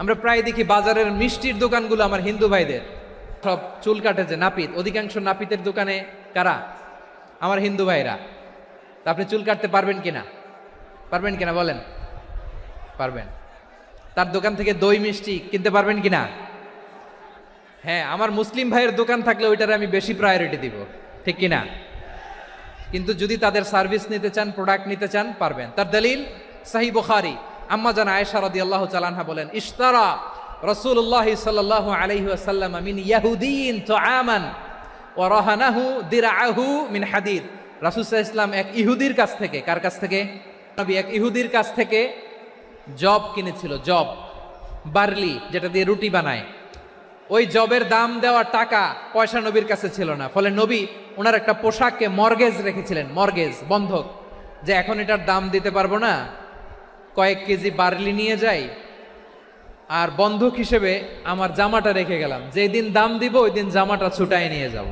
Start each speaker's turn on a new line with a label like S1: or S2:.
S1: আমরা প্রায় দেখি বাজারের মিষ্টির দোকানগুলো আমার হিন্দু ভাইদের, সব চুল কাটে যে নাপিত, অধিকাংশ নাপিতের দোকানে কারা? আমার হিন্দু ভাইরা। তা আপনি চুল কাটতে পারবেন কিনা? পারবেন কিনা বলেন? পারবেন। তার দোকান থেকে দই মিষ্টি কিনতে পারবেন কিনা? হ্যাঁ, আমার মুসলিম ভাইয়ের দোকান থাকলে ওইটারে আমি বেশি প্রায়োরিটি দিব, ঠিক কিনা? কিন্তু যদি তাদের সার্ভিস নিতে চান, প্রোডাক্ট নিতে চান, পারবেন। তার দলিল সহিহ বুখারী, আম্মা জান আয়েশা রাদিয়াল্লাহু তাআলা আনহা বলেন, ইশতারা রাসূলুল্লাহ সাল্লাল্লাহু আলাইহি ওয়াসাল্লাম মিন ইয়াহুদিয়িন তুআমান ওয়া রাহানাহু দিরআহু মিন হাদিদ। রাসূল সাল্লাল্লাহু আলাইহি ওয়াসাল্লাম এক ইহুদির কাছ থেকে, কার কাছ থেকে? নবী এক ইহুদির কাছ থেকে জব কিনেছিল, জব, বার্লি, যেটা দিয়ে রুটি বানায়। ওই জবের দাম দেওয়ার টাকা পয়সা নবীর কাছে ছিল না, ফলে নবী ওনার একটা পোশাককে মর্গেজ রেখেছিলেন, মর্গেজ, বন্ধক, যে এখন এটার দাম দিতে পারবো না, কয়েক কেজি বার্লি নিয়ে যাই আর বন্ধক হিসেবে আমার জামাটা রেখে গেলাম, যেদিন দাম দিব ওই দিন জামাটা ছুটায় নিয়ে যাব।